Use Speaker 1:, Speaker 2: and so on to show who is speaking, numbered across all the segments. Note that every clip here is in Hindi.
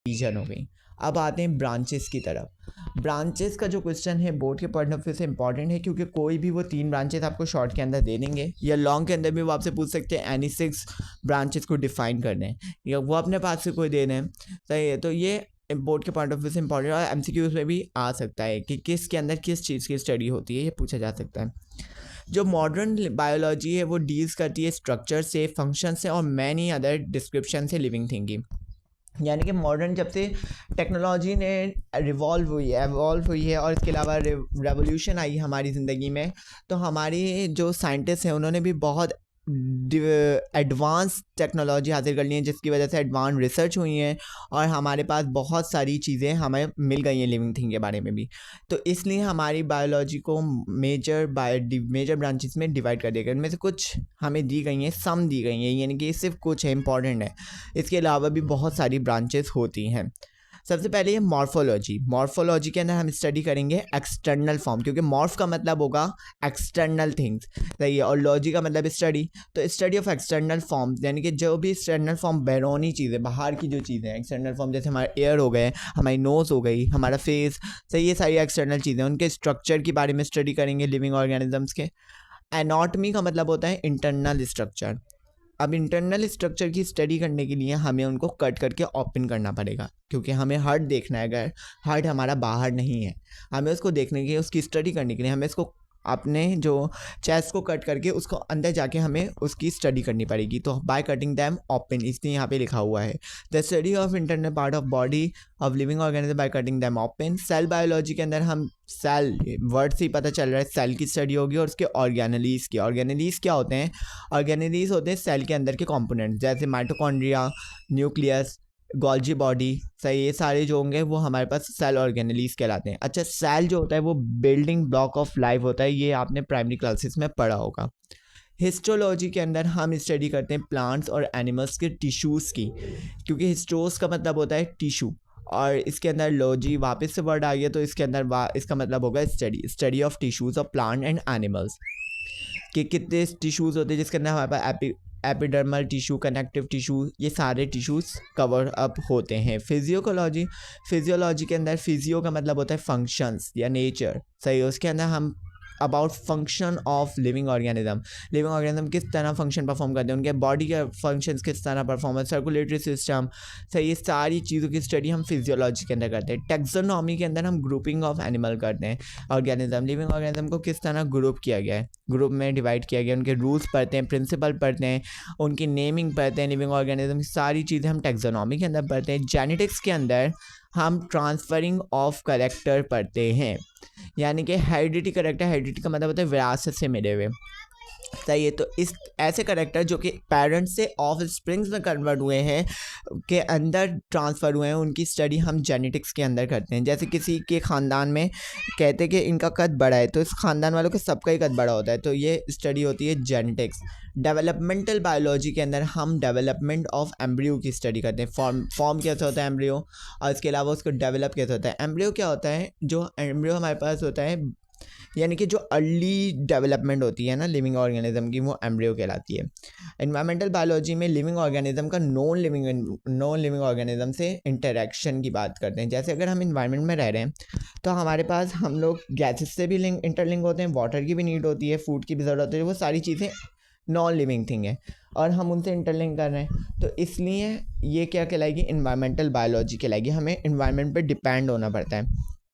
Speaker 1: रीजन हो गई। अब आते हैं ब्रांचेस की तरफ। ब्रांचेस का जो क्वेश्चन है बोर्ड के पॉइंट ऑफ व्यू से इंपॉर्टेंट है, क्योंकि कोई भी वो 3 ब्रांचेस आपको शॉर्ट के अंदर दे देंगे या लॉन्ग के अंदर भी वो आपसे पूछ सकते हैं एनी 6 ब्रांचेस को डिफाइन करने हैं, या वो अपने पास से कोई दे दें। सही है, तो ये बोर्ड के पॉइंट ऑफ व्यू से इंपॉर्टेंट और एमसीक्यूज में भी आ सकता है कि किसके अंदर किस चीज़ की स्टडी होती है, ये पूछा जा सकता है। जो मॉडर्न बायोलॉजी है वो डील्स करती है स्ट्रक्चर से, फंक्शन से और मैनी अदर डिस्क्रिप्शन से लिविंग थिंग की। यानी कि मॉडर्न जब से टेक्नोलॉजी ने एवॉल्व हुई है और इसके अलावा रेवोल्यूशन आई हमारी ज़िंदगी में, तो हमारी जो साइंटिस्ट हैं उन्होंने भी बहुत एडवांस टेक्नोलॉजी हासिल कर ली है, जिसकी वजह से एडवांस रिसर्च हुई है और हमारे पास बहुत सारी चीज़ें हमें मिल गई हैं लिविंग थिंग के बारे में भी। तो इसलिए हमारी बायोलॉजी को मेजर ब्रांचेस में डिवाइड कर दिया गया। इनमें से कुछ हमें दी गई हैं, सम दी गई हैं, यानी कि सिर्फ कुछ है इंपॉर्टेंट है, इसके अलावा भी बहुत सारी ब्रांचेस होती हैं। सबसे पहले ये मॉर्फोलॉजी के अंदर हम स्टडी करेंगे एक्सटर्नल फॉर्म, क्योंकि मॉर्फ का मतलब होगा एक्सटर्नल थिंग्स, सही है, और लॉजी का मतलब स्टडी। तो स्टडी ऑफ एक्सटर्नल फॉर्म, यानी कि जो भी एक्सटर्नल फॉर्म बैरोनी चीज़ें, बाहर की जो चीज़ें हैं एक्सटर्नल फॉर्म, जैसे हमारा एयर हो गए, हमारी नोज़ हो गई, हमारा फेस, सही, ये सारी एक्सटर्नल चीज़ें, उनके स्ट्रक्चर के बारे में स्टडी करेंगे लिविंग ऑर्गेनिजम्स के। एनाटॉमी का मतलब होता है इंटरनल स्ट्रक्चर। अब इंटरनल स्ट्रक्चर की स्टडी करने के लिए हमें उनको कट करके ओपन करना पड़ेगा, क्योंकि हमें हार्ट देखना है। अगर हार्ट हमारा बाहर नहीं है, हमें उसको देखने के लिए, उसकी स्टडी करने के लिए हमें इसको अपने जो चेस्ट को कट करके उसको अंदर जाके हमें उसकी स्टडी करनी पड़ेगी। तो बाय कटिंग दैम ओपन, इसलिए यहाँ पे लिखा हुआ है the study of internal part of body of living organism by cutting them open. Cell biology के अंदर हम सेल, वर्ड से ही पता चल रहा है, सेल की स्टडी होगी और उसके ऑर्गेनेलीज की। ऑर्गेनेलीज क्या होते हैं? ऑर्गेनेलीज होते हैं सेल के अंदर के कॉम्पोनेंट, जैसे माइटोकॉन्ड्रिया, न्यूक्लियस, गोल्जी बॉडी, सही, ये सारे जो होंगे वो हमारे पास सेल ऑर्गेनेलीज कहलाते हैं। अच्छा, सेल जो होता है वो बिल्डिंग ब्लॉक ऑफ लाइफ होता है, ये आपने प्राइमरी क्लासेस में पढ़ा होगा। हिस्टोलॉजी के अंदर हम स्टडी करते हैं प्लांट्स और एनिमल्स के टिश्यूज़ की, क्योंकि हिस्टोस का मतलब होता है टिश्यू, और इसके अंदर लॉजी वापस से वर्ड आ गया, तो इसके अंदर इसका मतलब होगा study of tissues of plant and animals, कि कितने टिश्यूज़ होते हैं जिसके अंदर हमारे पास एपिडर्मल टिश्यू, कनेक्टिव टिश्यू, ये सारे टिश्यूज़ कवर अप होते हैं। फिजियोलॉजी के अंदर फिजियो का मतलब होता है फंक्शंस या नेचर, सही, उसके अंदर हम about function of living organism किस तरह फंक्शन परफॉर्म करते हैं, उनके बॉडी के फंक्शंस किस तरह परफॉर्म है, सर्कुलेटरी सिस्टम, सही, ये सारी चीज़ों की स्टडी हम फिजियोलॉजी के अंदर करते हैं। टेक्सोनॉमी के अंदर हम ग्रुपिंग ऑफ एनिमल करते हैं, ऑर्गेनिज्म, लिविंग ऑर्गेनिज्म को किस तरह ग्रुप किया गया है, ग्रुप में डिवाइड किया गया, उनके रूल्स पढ़ते हैं, प्रिंसिपल पढ़ते हैं, उनकी नेमिंग पढ़ते हैं, लिविंग ऑर्गेनिज्म, सारी चीज़ें हम टेक्सोनॉमी के अंदर पढ़ते हैं। जेनेटिक्स के अंदर हम ट्रांसफरिंग ऑफ करेक्टर पढ़ते हैं, यानी कि हेरिडिटी करेक्टर, हेरिडिटी का मतलब होता है विरासत से मिले हुए, सही है। तो इस ऐसे करेक्टर जो कि पेरेंट्स से ऑफ स्प्रिंग्स में कन्वर्ट हुए हैं, के अंदर ट्रांसफ़र हुए हैं, उनकी स्टडी हम जेनेटिक्स के अंदर करते हैं। जैसे किसी के ख़ानदान में कहते हैं कि इनका कद बड़ा है, तो इस ख़ानदान वालों के सबका ही कद बड़ा होता है, तो ये स्टडी होती है जेनेटिक्स। डेवलपमेंटल बायोलॉजी के अंदर हम डेवलपमेंट ऑफ एम्ब्रियो की स्टडी करते हैं, फॉर्म कैसे होता है एम्ब्रियो, और इसके अलावा उसको डेवलप कैसे होता है। एम्ब्रियो क्या होता है? जो एम्ब्रियो हमारे पास होता है, यानी कि जो अर्ली डेवलपमेंट होती है ना लिविंग ऑर्गेनिज्म की, वो एम्ब्रियो कहलाती है। एनवायरमेंटल बायोलॉजी में लिविंग ऑर्गेनिज्म का नॉन लिविंग ऑर्गेनिज्म से इंटरेक्शन की बात करते हैं। जैसे अगर हम इन्वायरमेंट में रह रहे हैं तो हमारे पास हम लोग गैसेस से भी इंटरलिंक होते हैं, वाटर की भी नीड होती है, फूड की भी ज़रूरत होती है, वो सारी चीज़ें नॉन लिविंग थिंग है और हम उनसे इंटरलिंक कर रहे हैं, तो इसलिए ये क्या कहलाएगी? इन्वायरमेंटल बायोलॉजी कहलाएगी। हमें इन्वायरमेंट पर डिपेंड होना पड़ता है।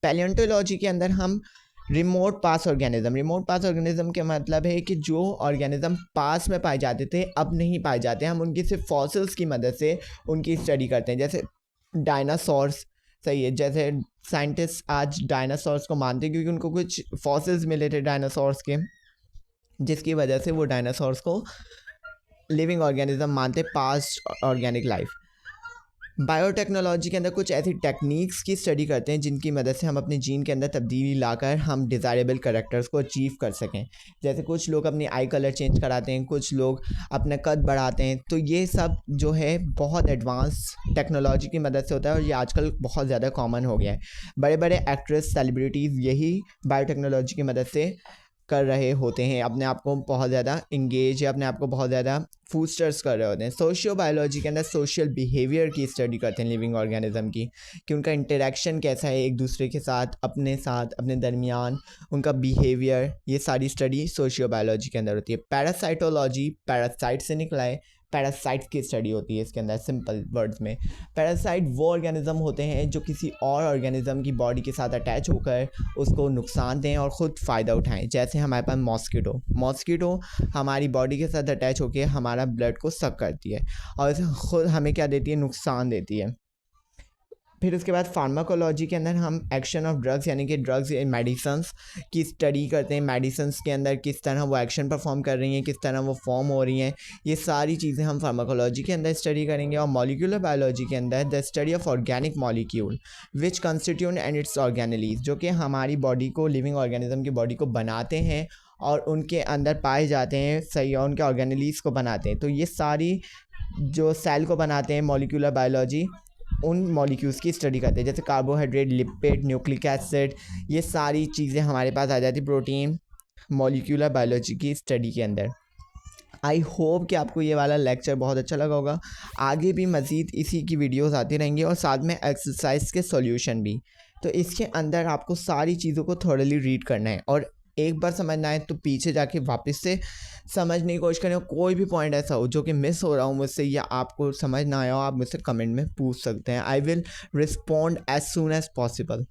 Speaker 1: पैलियोंटोलॉजी के अंदर हम रिमोट पास ऑर्गेनिज्म के मतलब है कि जो ऑर्गेनिज्म पास में पाए जाते थे अब नहीं पाए जाते, हम उनकी सिर्फ फॉसिल्स की मदद से उनकी स्टडी करते हैं। जैसे डायनासोर्स, सही है, जैसे साइंटिस्ट आज डायनासोर्स को मानते हैं क्योंकि उनको कुछ फॉसिल्स मिले थे डायनासोर्स के, जिसकी वजह से वो डायनासोर्स को लिविंग ऑर्गेनिज्म मानते, पास्ट ऑर्गेनिक लाइफ। बायोटेक्नोलॉजी के अंदर कुछ ऐसी टेक्निक्स की स्टडी करते हैं जिनकी मदद से हम अपने जीन के अंदर तब्दीली लाकर हम डिज़ायरेबल कैरेक्टर्स को अचीव कर सकें। जैसे कुछ लोग अपनी आई कलर चेंज कराते हैं, कुछ लोग अपना कद बढ़ाते हैं, तो ये सब जो है बहुत एडवांस टेक्नोलॉजी की मदद से होता है और ये आजकल बहुत ज़्यादा कॉमन हो गया है। बड़े बड़े एक्ट्रेस, सेलिब्रिटीज़ यही बायोटेक्नोलॉजी की मदद से कर रहे होते हैं, अपने आप को बहुत ज़्यादा इंगेज या अपने आप को बहुत ज़्यादा फूस्टर्स कर रहे होते हैं। सोशियो बायोलॉजी के अंदर सोशल बिहेवियर की स्टडी करते हैं लिविंग ऑर्गेनिज्म की, कि उनका इंटरेक्शन कैसा है एक दूसरे के साथ, अपने दरमियान, उनका बिहेवियर, ये सारी स्टडी सोशियो बायोलॉजी के अंदर होती है। पैरासाइटोलॉजी पैरासाइट से निकला है, पैरासाइट्स की स्टडी होती है इसके अंदर। सिंपल वर्ड्स में पैरासाइट वो ऑर्गेनिज्म होते हैं जो किसी और ऑर्गेनिज्म की बॉडी के साथ अटैच होकर उसको नुकसान दें और ख़ुद फ़ायदा उठाएं। जैसे हमारे पास मॉस्किटो हमारी बॉडी के साथ अटैच होकर हमारा ब्लड को सक करती है और ख़ुद हमें क्या देती है, नुकसान देती है। फिर उसके बाद फार्माकोलॉजी के अंदर हम एक्शन ऑफ ड्रग्स यानी कि ड्रग्स मेडिसन्स की स्टडी करते हैं। मेडिसन्स के अंदर किस तरह वो एक्शन परफॉर्म कर रही हैं, किस तरह वो फॉर्म हो रही हैं, ये सारी चीज़ें हम फार्माकोलॉजी के अंदर स्टडी करेंगे। और मॉलिक्यूलर बायोलॉजी के अंदर the study of organic molecule which constitute and it's organelles, जो कि हमारी बॉडी को, लिविंग ऑर्गेनिज्म की बॉडी को बनाते हैं और उनके अंदर पाए जाते हैं, सही, और उनके ऑर्गेनेलीज को बनाते हैं। तो ये सारी जो सेल को बनाते हैं मॉलिक्यूलर बायोलॉजी, उन मॉलिक्यूल्स की स्टडी करते हैं, जैसे कार्बोहाइड्रेट, लिपिड, न्यूक्लिक एसिड, ये सारी चीज़ें हमारे पास आ जाती, प्रोटीन, मॉलिक्यूलर बायोलॉजी की स्टडी के अंदर। आई होप कि आपको ये वाला लेक्चर बहुत अच्छा लगा होगा। आगे भी मज़ीद इसी की वीडियोस आती रहेंगी और साथ में एक्सरसाइज के सॉल्यूशन भी। तो इसके अंदर आपको सारी चीज़ों को थोड़ली रीड करना है और एक बार समझना है तो पीछे जाके वापस से समझने की कोशिश करें। कोई भी पॉइंट ऐसा हो जो कि मिस हो रहा हो मुझसे या आपको समझ ना आया हो, आप मुझसे कमेंट में पूछ सकते हैं। I will respond as soon as possible.